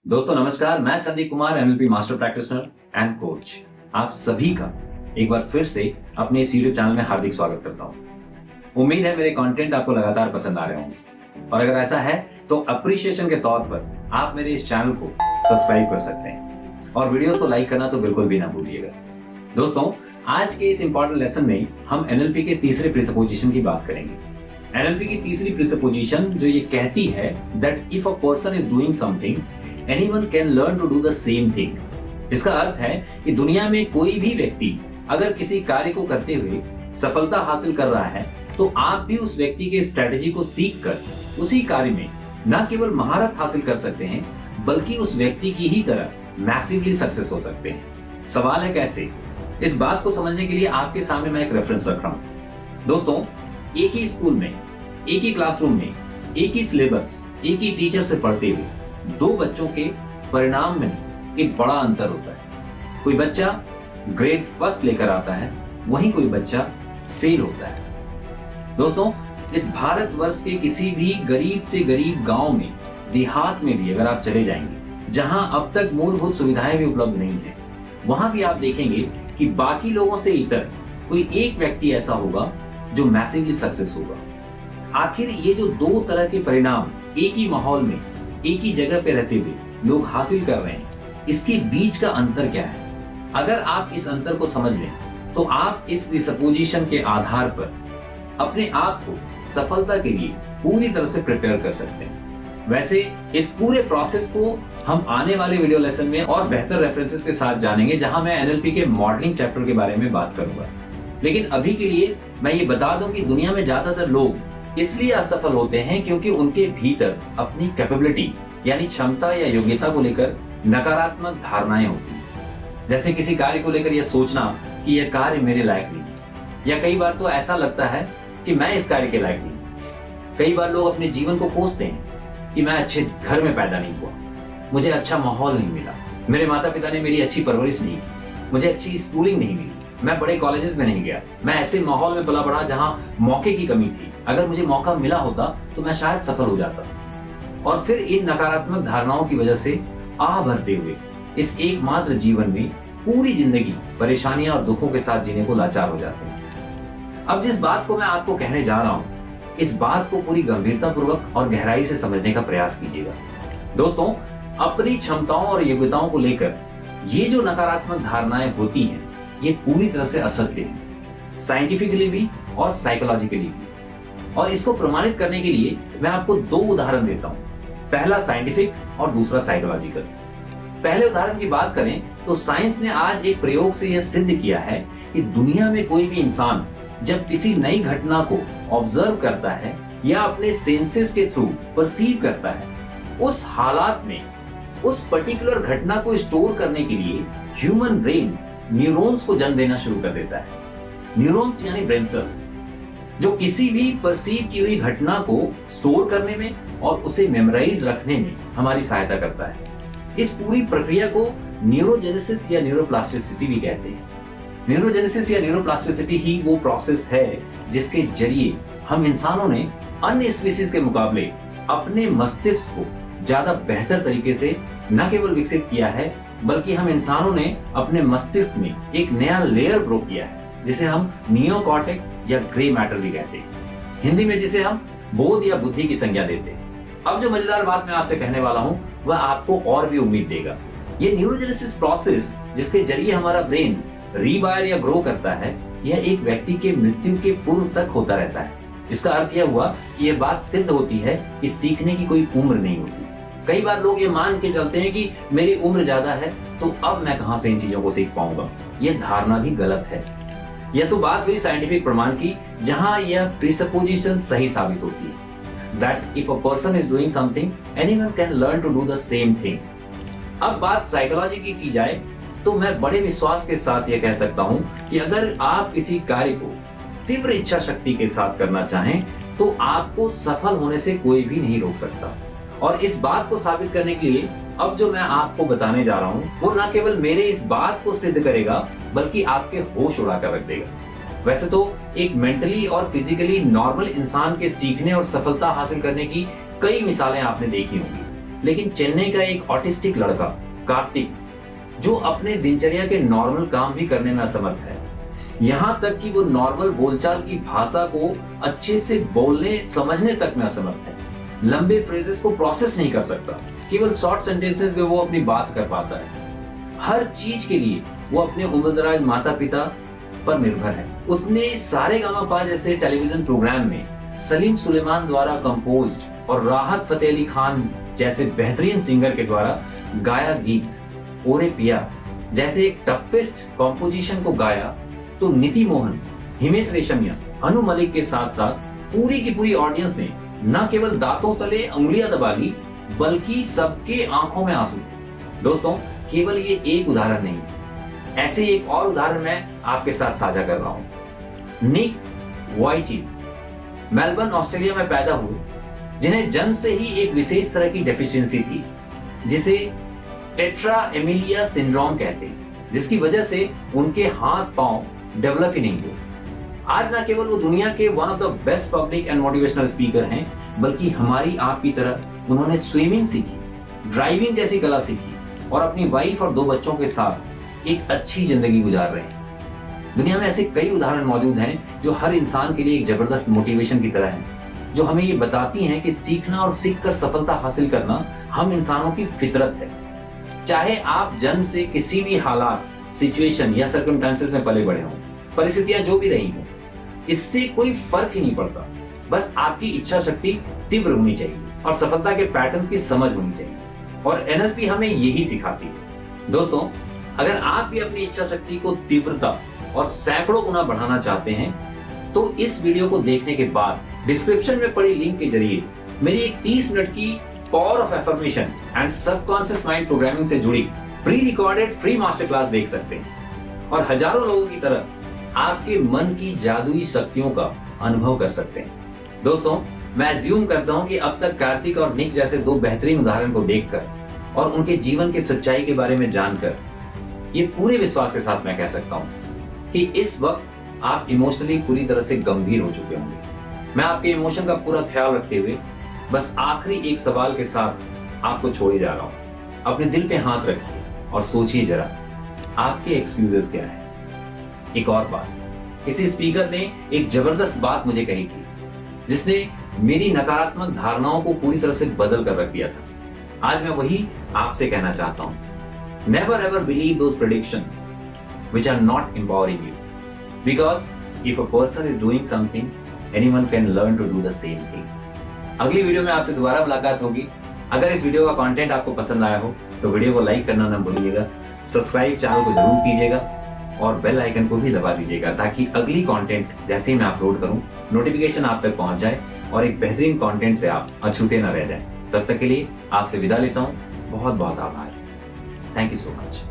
दोस्तों नमस्कार, मैं Sandeep Kumar, NLP master practitioner and coach. आप सभी का एक बार फिर से अपने इस यूट्यूब चैनल में हार्दिक स्वागत करता हूं। उम्मीद है मेरे कंटेंट आपको लगातार पसंद आ रहे होंगे और अगर ऐसा है तो अप्रिशिएशन के तौर पर आप मेरे इस चैनल को सब्सक्राइब कर सकते हैं और वीडियोस को लाइक करना तो बिल्कुल भी ना भूलिएगा। दोस्तों, आज के इस इंपॉर्टेंट लेसन में हम एनएलपी के तीसरे प्रिसपोजिशन की बात करेंगे। एनएलपी की तीसरी प्रिसपोजिशन जो ये कहती है that if a person is doing something anyone can learn to do the same thing। इसका अर्थ है कि दुनिया में कोई भी व्यक्ति अगर किसी कार्य को करते हुए सफलता हासिल कर रहा है तो आप भी उस व्यक्ति के स्ट्रेटेजी को सीख कर उसी कार्य में न केवल महारत हासिल कर सकते हैं बल्कि उस व्यक्ति की ही तरह मैसिवली सक्सेस हो सकते हैं। सवाल है कैसे? इस बात को समझने के लिए आपके सामने मैं एक रेफरेंस रख रहा हूं। दोस्तों, एक ही स्कूल में, एक ही क्लासरूम में, एक ही सिलेबस, एक ही टीचर से पढ़ते हुए दो बच्चों के परिणाम में एक बड़ा अंतर होता है। कोई बच्चा ग्रेड फर्स्ट लेकर आता है, वहीं कोई बच्चा फेल होता है। दोस्तों, इस भारतवर्ष के किसी भी गरीब से गरीब गांव में, देहात में भी अगर आप चले जाएंगे जहां अब तक मूलभूत सुविधाएं भी उपलब्ध नहीं है, वहां भी आप देखेंगे कि बाकी लोगों से इतर कोई एक व्यक्ति ऐसा होगा जो मैसिवली सक्सेस होगा। आखिर ये जो दो तरह के परिणाम एक ही माहौल में, एक ही जगह पे रहते हुए लोग हासिल कर रहे हैं, इसके बीच का अंतर क्या है? अगर आप इस अंतर को समझ लें तो आप इस प्रिसपोजिशन के आधार पर अपने आप को सफलता के लिए पूरी तरह से प्रिपेयर कर सकते हैं। वैसे इस पूरे प्रोसेस को हम आने वाले वीडियो लेसन में और बेहतर रेफरेंसेस के साथ जानेंगे, जहां मैं एनएलपी के मॉडलिंग चैप्टर के बारे में बात करूंगा। लेकिन अभी के लिए मैं ये बता दूं कि दुनिया में ज्यादातर लोग इसलिए असफल होते हैं क्योंकि उनके भीतर अपनी कैपेबिलिटी यानी क्षमता या योग्यता को लेकर नकारात्मक धारणाएं होती हैं। जैसे किसी कार्य को लेकर यह सोचना कि यह कार्य मेरे लायक नहीं, या कई बार तो ऐसा लगता है कि मैं इस कार्य के लायक नहीं। कई बार लोग अपने जीवन को कोसते हैं कि मैं अच्छे घर में पैदा नहीं हुआ, मुझे अच्छा माहौल नहीं मिला, मेरे माता पिता ने मेरी अच्छी परवरिश नहीं की, मुझे अच्छी स्कूलिंग नहीं मिली, मैं बड़े कॉलेजेस में नहीं गया, मैं ऐसे माहौल में पला बढ़ा जहां मौके की कमी थी, अगर मुझे मौका मिला होता तो मैं शायद सफल हो जाता। और फिर इन नकारात्मक धारणाओं की वजह से आह भरते हुए इस एकमात्र जीवन में पूरी जिंदगी परेशानियां और दुखों के साथ जीने को लाचार हो जाते हैं। अब जिस बात को मैं आपको कहने जा रहा हूं, इस बात को पूरी गंभीरता पूर्वक और गहराई से समझने का प्रयास कीजिएगा। दोस्तों, अपनी क्षमताओं और योग्यताओं को लेकर ये जो नकारात्मक धारणाएं होती हैं, ये पूरी तरह से असत्य है, साइंटिफिकली भी और साइकोलॉजिकली भी। और इसको प्रमाणित करने के लिए मैं आपको दो उदाहरण देता हूं, पहला साइंटिफिक और दूसरा साइकोलॉजिकल। पहले उदाहरण की बात करें तो साइंस ने आज एक प्रयोग से यह सिद्ध किया है कि दुनिया में कोई भी इंसान जब किसी नई घटना को ऑब्जर्व करता है या अपने सेंसेस के थ्रू परसीव करता है, उस हालात में उस पर्टिकुलर घटना को स्टोर करने के लिए ह्यूमन ब्रेन न्यूरॉन्स को जन्म देना शुरू कर देता है। न्यूरॉन्स यानी ब्रेन सेल्स, जो किसी भी परसीव की हुई घटना को स्टोर करने में और उसे मेमोराइज रखने में हमारी सहायता करता है। इस पूरी प्रक्रिया को न्यूरोजेनेसिस या न्यूरोप्लास्टिसिटी भी कहते हैं। न्यूरोजेनेसिस या न्यूरोप्लास्टिसिटी ही वो प्रोसेस है जिसके जरिए हम इंसानों ने अन्य स्पीशीज के मुकाबले अपने मस्तिष्क को ज्यादा बेहतर तरीके से न केवल विकसित किया है, बल्कि हम इंसानों ने अपने मस्तिष्क में एक नया लेयर ग्रो किया है, जिसे हम नियोकॉर्टेक्स या ग्रे मैटर भी कहते हैं, हिंदी में जिसे हम बोध या बुद्धि की संज्ञा देते हैं। अब जो मजेदार बात मैं आपसे कहने वाला हूं वह आपको और भी उम्मीद देगा। ये न्यूरोजेनेसिस प्रोसेस जिसके जरिए हमारा ब्रेन रीवायर या ग्रो करता है, यह एक व्यक्ति के मृत्यु के पूर्व तक होता रहता है। इसका अर्थ यह हुआ कि यह बात सिद्ध होती है कि सीखने की कोई उम्र नहीं होती। कई बार लोग ये मान के चलते हैं कि मेरी उम्र ज्यादा है तो अब मैं कहां से इन चीजों को सीख पाऊंगा। यह धारणा भी गलत है। यह तो बात हुई साइंटिफिक प्रमाण की, जहां यह प्रिसपोजिशन सही साबित होती है that if a person is doing something, anyone can learn to do the same thing। अब बात साइकोलॉजी की जाए तो मैं बड़े विश्वास के साथ यह कह सकता हूं कि अगर आप किसी कार्य को तीव्र इच्छा शक्ति के साथ करना चाहें तो आपको सफल होने से कोई भी नहीं रोक सकता। और इस बात को साबित करने के लिए अब जो मैं आपको बताने जा रहा हूं वो न केवल मेरे इस बात को सिद्ध करेगा बल्कि आपके होश उड़ाकर रख देगा। वैसे तो एक मेंटली और फिजिकली नॉर्मल इंसान के सीखने और सफलता हासिल करने की कई मिसालें आपने देखी होंगी, लेकिन चेन्नई का एक ऑटिस्टिक लड़का कार्तिक, जो अपने दिनचर्या के नॉर्मल काम भी करने में असमर्थ है, यहाँ तक कि वो नॉर्मल बोलचाल की भाषा को अच्छे से बोलने समझने तक में असमर्थ है, लंबे फ्रेजेस को प्रोसेस नहीं कर सकता, केवल शॉर्ट सेंटेंसेस में वो अपनी बात कर पाता है। हर चीज के लिए वो अपने उम्रदराज माता पिता पर निर्भर है। उसने सारेगामापा जैसे टेलीविजन प्रोग्राम में सलीम सुलेमान द्वारा कंपोज्ड और राहत फतेह अली खान जैसे बेहतरीन सिंगर के द्वारा गाया गीत ओरे पिया जैसे एक टफेस्ट कॉम्पोजिशन को गाया तो नीति मोहन, हिमेश रेशमिया, अनु मलिक के साथ साथ पूरी की पूरी ऑडियंस ने न केवल दांतों तले उंगलियां दबा ली, बल्कि सबके आंखों में आंसू थे। दोस्तों, केवल ये एक उदाहरण नहीं, ऐसे एक और उदाहरण मैं आपके साथ साझा कर रहा हूं। निक वॉयचिच मेलबर्न ऑस्ट्रेलिया में पैदा हुए, जिन्हें जन्म से ही एक विशेष तरह की डेफिशिएंसी थी जिसे टेट्रा एमिलिया सिंड्रोम कहते हैं, जिसकी वजह से उनके हाथ पांव डेवलप ही नहीं हुए। आज न केवल वो दुनिया के one of the best public and motivational speaker हैं, बल्कि हमारी आपकी तरह उन्होंने स्विमिंग सीखी, ड्राइविंग जैसी कला सीखी और अपनी वाइफ और 2 बच्चों के साथ एक अच्छी जिंदगी गुजार रहे हैं। दुनिया में ऐसे कई उदाहरण मौजूद हैं जो हर इंसान के लिए एक जबरदस्त मोटिवेशन की तरह हैं, जो हमें ये बताती हैं कि सीखना और सीखकर सफलता हासिल करना हम इंसानों की फितरत है। चाहे आप जन्म से किसी भी हालात, सिचुएशन या सर्कमस्टेंसेस में पले बड़े हों, परिस्थितियां जो भी रही हों, इससे कोई फर्क ही नहीं पड़ता। बस आपकी इच्छा शक्ति तीव्र होनी चाहिए और सफलता के पैटर्न्स की समझ होनी चाहिए, और एनएलपी हमें यही सिखाती है। दोस्तों, अगर आप भी अपनी इच्छा शक्ति को तीव्रता और सैकड़ों गुना बढ़ाना चाहते हैं, तो इस वीडियो को देखने के बाद डिस्क्रिप्शन में पड़ी लिंक के जरिए मेरी एक 30 मिनट की power of affirmation and subconscious mind programming से जुड़ी pre recorded free master class देख सकते हैं और हजारों लोगों की तरह आपके मन की जादुई शक्तियों का अनुभव कर सकते हैं। दोस्तों, मैं अज्यूम करता हूं कि अब तक कार्तिक और निक जैसे 2 बेहतरीन उदाहरण को देखकर और उनके जीवन की सच्चाई के बारे में जानकर ये पूरे विश्वास के साथ मैं कह सकता हूं कि इस वक्त आप इमोशनली पूरी तरह से गंभीर हो चुके होंगे। मैं आपके इमोशन का पूरा ख्याल रखते हुए बस आखिरी एक सवाल के साथ आपको छोड़े जा रहा हूं। अपने दिल पे हाथ रखिए और सोचिए जरा, आपके एक्सक्यूजेस क्या है। एक और बात, किसी स्पीकर ने एक जबरदस्त बात मुझे कही थी जिसने मेरी नकारात्मक धारणाओं को पूरी तरह से बदल कर रख दिया था। आज मैं वही आपसे कहना चाहता हूं। Never ever believe those predictions which are not empowering you, because if a person is doing something, anyone can learn to do the same thing. अगली वीडियो में आपसे दोबारा मुलाकात होगी। अगर इस वीडियो का कंटेंट आपको पसंद आया हो तो वीडियो को लाइक करना ना भूलिएगा, सब्सक्राइब चैनल को जरूर कीजिएगा और बेल आइकन को भी दबा दीजिएगा ताकि अगली कंटेंट जैसे ही मैं अपलोड करूं नोटिफिकेशन आप तक पहुंच जाए और एक बेहतरीन कंटेंट से आप अछूते न रह जाएं। तब तक के लिए आपसे विदा लेता हूं। बहुत बहुत आभार। Thank you so much.